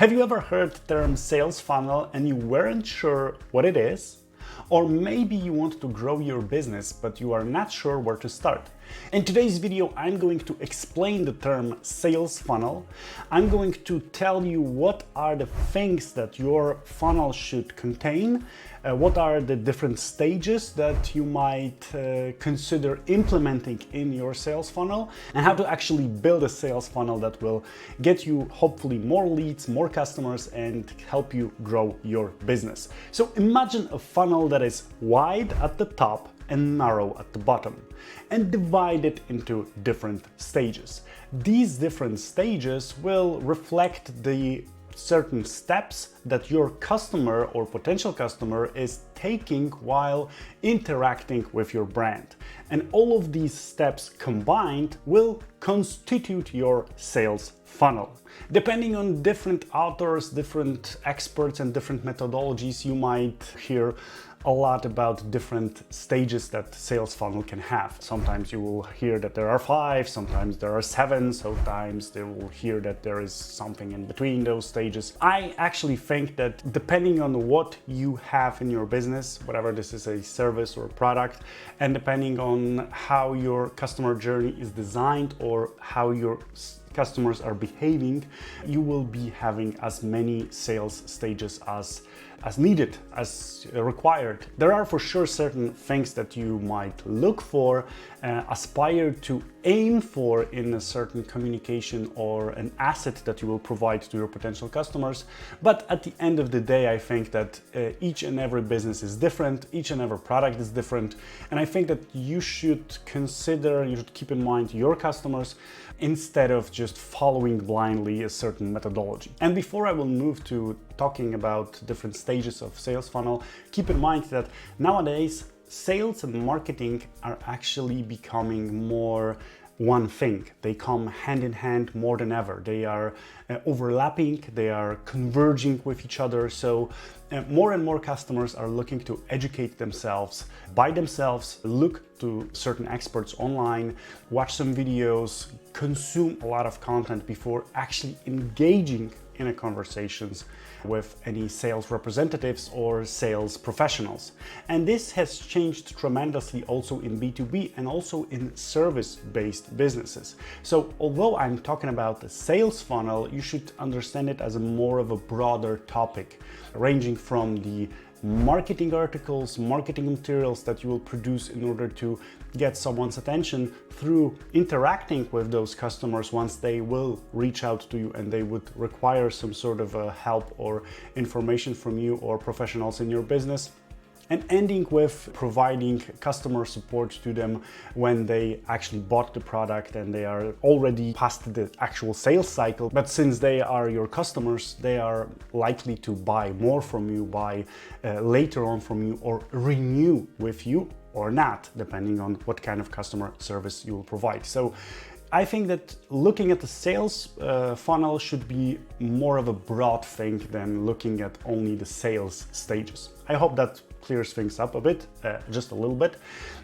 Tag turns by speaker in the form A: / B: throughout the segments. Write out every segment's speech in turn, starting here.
A: Have you ever heard the term sales funnel and you weren't sure what it is? Or maybe you want to grow your business, but you are not sure where to start. In today's video, I'm going to explain the term sales funnel. I'm going to tell you what are the things that your funnel should contain, what are the different stages that you might consider implementing in your sales funnel, and how to actually build a sales funnel that will get you hopefully more leads, more customers, and help you grow your business. So imagine a funnel that is wide at the top and narrow at the bottom, and divide it into different stages. These different stages will reflect the certain steps that your customer or potential customer is taking while interacting with your brand. And all of these steps combined will constitute your sales funnel. Depending on different authors, different experts, and different methodologies, you might hear a lot about different stages that sales funnel can have. Sometimes you will hear that there are 5, sometimes there are 7, sometimes they will hear that there is something in between those stages. I actually think that depending on what you have in your business, whatever this is, a service or a product, and depending on how your customer journey is designed or how your customers are behaving, you will be having as many sales stages as needed, as required. There are for sure certain things that you might look for, aspire to aim for in a certain communication or an asset that you will provide to your potential customers. But at the end of the day, I think that each and every business is different, each and every product is different. And I think that you should keep in mind your customers instead of just following blindly a certain methodology. And before I will move to talking about different stages of sales funnel, keep in mind that nowadays sales and marketing are actually becoming more one thing. They come hand in hand more than ever. They are overlapping, they are converging with each other. So more and more customers are looking to educate themselves by themselves, look to certain experts online, watch some videos, consume a lot of content before actually engaging in a conversations with any sales representatives or sales professionals. And this has changed tremendously also in B2B and also in service-based businesses. So although I'm talking about the sales funnel, you should understand it as more of a broader topic, ranging from the marketing articles, marketing materials that you will produce in order to get someone's attention through interacting with those customers once they will reach out to you and they would require some sort of help or information from you or professionals in your business, and ending with providing customer support to them when they actually bought the product and they are already past the actual sales cycle. But since they are your customers, they are likely to buy more from you, buy later on from you, or renew with you or not, depending on what kind of customer service you will provide. So I think that looking at the sales funnel should be more of a broad thing than looking at only the sales stages. I hope that clears things up a bit, just a little bit.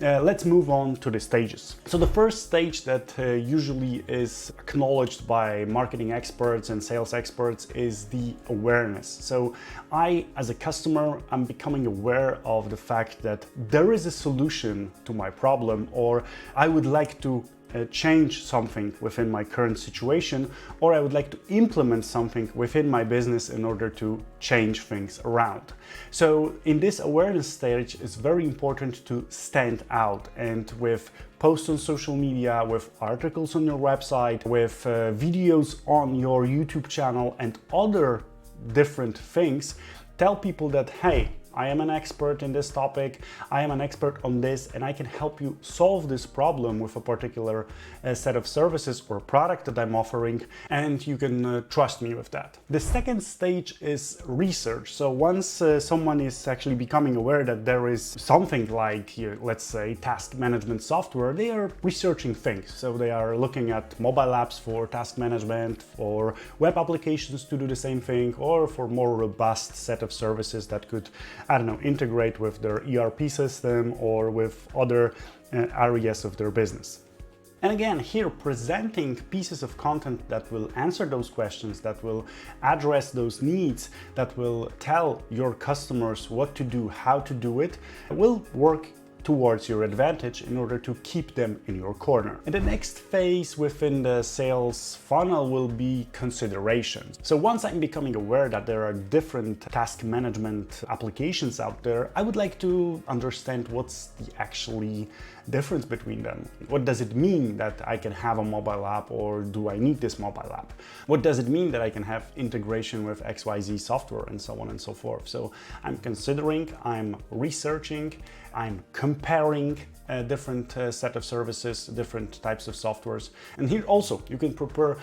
A: Let's move on to the stages. So the first stage that usually is acknowledged by marketing experts and sales experts is the awareness. So I, as a customer, I'm becoming aware of the fact that there is a solution to my problem, or I would like to change something within my current situation, or I would like to implement something within my business in order to change things around. So in this awareness stage, it's very important to stand out, and with posts on social media, with articles on your website, with videos on your YouTube channel and other different things, tell people that, hey, I am an expert in this topic, I am an expert on this, and I can help you solve this problem with a particular set of services or product that I'm offering, and you can trust me with that. The second stage is research. So once someone is actually becoming aware that there is something like, let's say, task management software, they are researching things. So they are looking at mobile apps for task management, for web applications to do the same thing, or for more robust set of services that could, I don't know, integrate with their ERP system or with other areas of their business. And again, here presenting pieces of content that will answer those questions, that will address those needs, that will tell your customers what to do, how to do it, will work towards your advantage in order to keep them in your corner. And the next phase within the sales funnel will be considerations. So once I'm becoming aware that there are different task management applications out there, I would like to understand what's the actually difference between them. What does it mean that I can have a mobile app, or do I need this mobile app? What does it mean that I can have integration with XYZ software, and so on and so forth? So I'm considering, I'm researching, I'm comparing a different set of services, different types of softwares. And here also you can prepare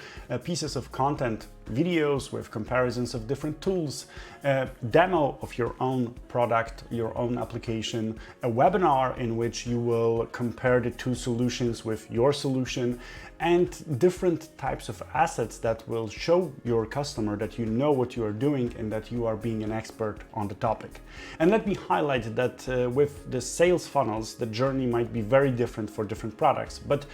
A: pieces of content, videos with comparisons of different tools, a demo of your own product, your own application, a webinar in which you will compare the two solutions with your solution, and different types of assets that will show your customer that you know what you are doing and that you are being an expert on the topic. And let me highlight that with the sales funnels, the journey might be very different for different products. But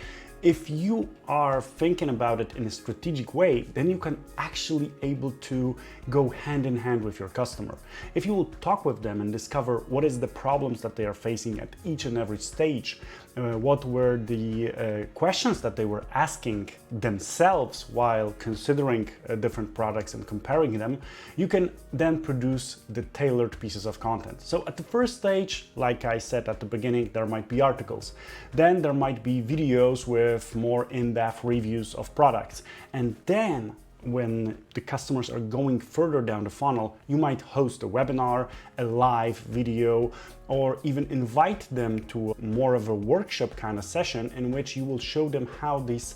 A: if you are thinking about it in a strategic way, then you can actually able to go hand in hand with your customer. If you will talk with them and discover what is the problems that they are facing at each and every stage, what were the questions that they were asking themselves while considering different products and comparing them, you can then produce the tailored pieces of content. So at the first stage, like I said at the beginning, there might be articles. Then there might be videos with more in-depth reviews of products. And then when the customers are going further down the funnel, you might host a webinar, a live video, or even invite them to more of a workshop kind of session in which you will show them how these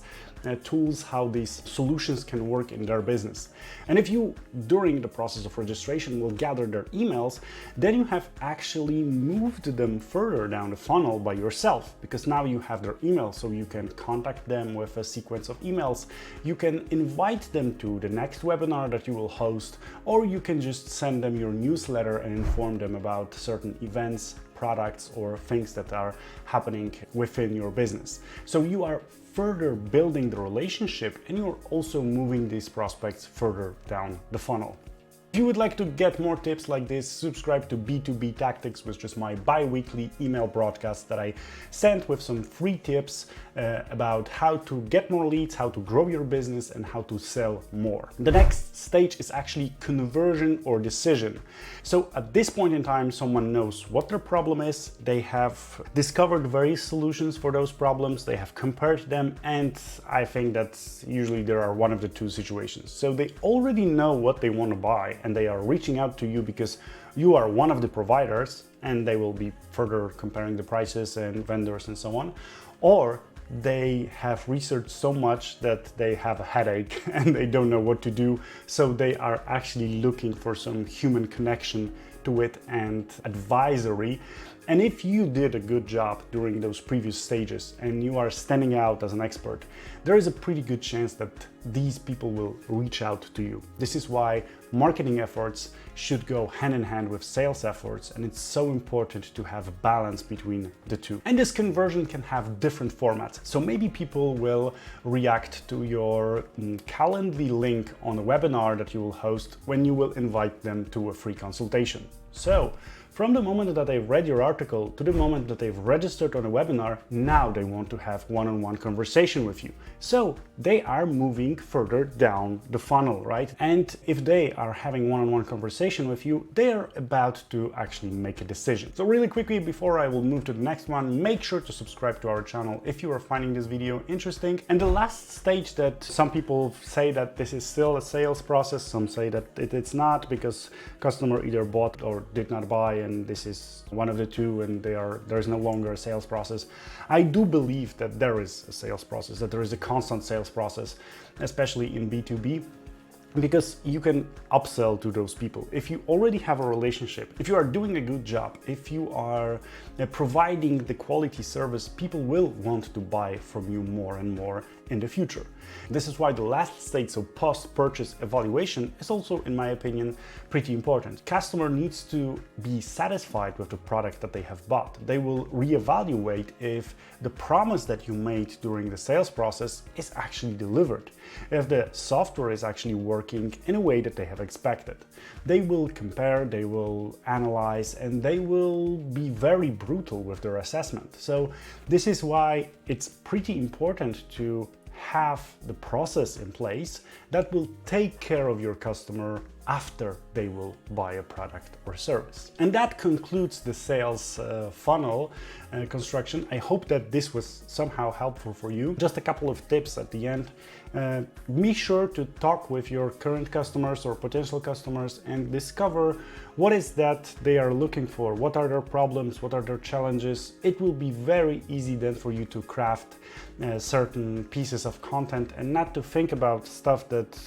A: tools, how these solutions can work in their business. And if you, during the process of registration, will gather their emails, then you have actually moved them further down the funnel by yourself, because now you have their email, so you can contact them with a sequence of emails. You can invite them to the next webinar that you will host, or you can just send them your newsletter and inform them about certain events, products, or things that are happening within your business. So you are further building the relationship, and you're also moving these prospects further down the funnel. If you would like to get more tips like this, subscribe to B2B Tactics, which is my bi-weekly email broadcast that I send with some free tips about how to get more leads, how to grow your business, and how to sell more. The next stage is actually conversion or decision. So at this point in time, someone knows what their problem is, they have discovered various solutions for those problems, they have compared them, and I think that usually there are one of the two situations. So they already know what they want to buy, and they are reaching out to you because you are one of the providers, and they will be further comparing the prices and vendors and so on. Or they have researched so much that they have a headache and they don't know what to do. So they are actually looking for some human connection to it and advisory. And if you did a good job during those previous stages and you are standing out as an expert, there is a pretty good chance that these people will reach out to you. This is why marketing efforts should go hand in hand with sales efforts, and it's so important to have a balance between the two. And this conversion can have different formats. So maybe people will react to your Calendly link on a webinar that you will host when you will invite them to a free consultation. So from the moment that they've read your article to the moment that they've registered on a webinar, now they want to have one-on-one conversation with you. So they are moving further down the funnel, right? And if they are having one-on-one conversation with you, they are about to actually make a decision. So really quickly, before I will move to the next one, make sure to subscribe to our channel if you are finding this video interesting. And the last stage that some people say that this is still a sales process, some say that it's not because customer either bought or did not buy, and this is one of the two, and there is no longer a sales process. I do believe that there is a sales process, that there is a constant sales process, especially in B2B. because you can upsell to those people. If you already have a relationship, if you are doing a good job, if you are providing the quality service, people will want to buy from you more and more in the future. This is why the last stage, so post-purchase evaluation, is also, in my opinion, pretty important. Customer needs to be satisfied with the product that they have bought. They will reevaluate if the promise that you made during the sales process is actually delivered, if the software is actually working in a way that they have expected. They will compare, they will analyze, and they will be very brutal with their assessment. So this is why it's pretty important to have the process in place that will take care of your customer after they will buy a product or service. And that concludes the sales funnel construction. I hope that this was somehow helpful for you. Just a couple of tips at the end. Be sure to talk with your current customers or potential customers and discover what is that they are looking for, what are their problems, what are their challenges. It will be very easy then for you to craft certain pieces of content and not to think about stuff that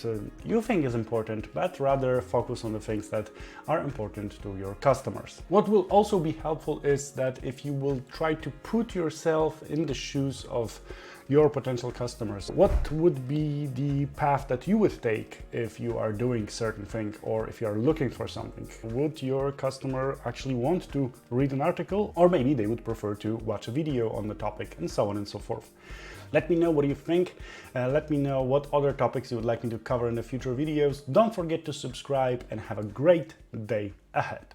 A: you think is important, but rather focus on the things that are important to your customers. What will also be helpful is that if you will try to put yourself in the shoes of your potential customers, what would be the path that you would take if you are doing certain thing or if you are looking for something? Would your customer actually want to read an article, or maybe they would prefer to watch a video on the topic, and so on and so forth? Let me know what you think. Let me know what other topics you would like me to cover in the future videos. Don't forget to subscribe and have a great day ahead.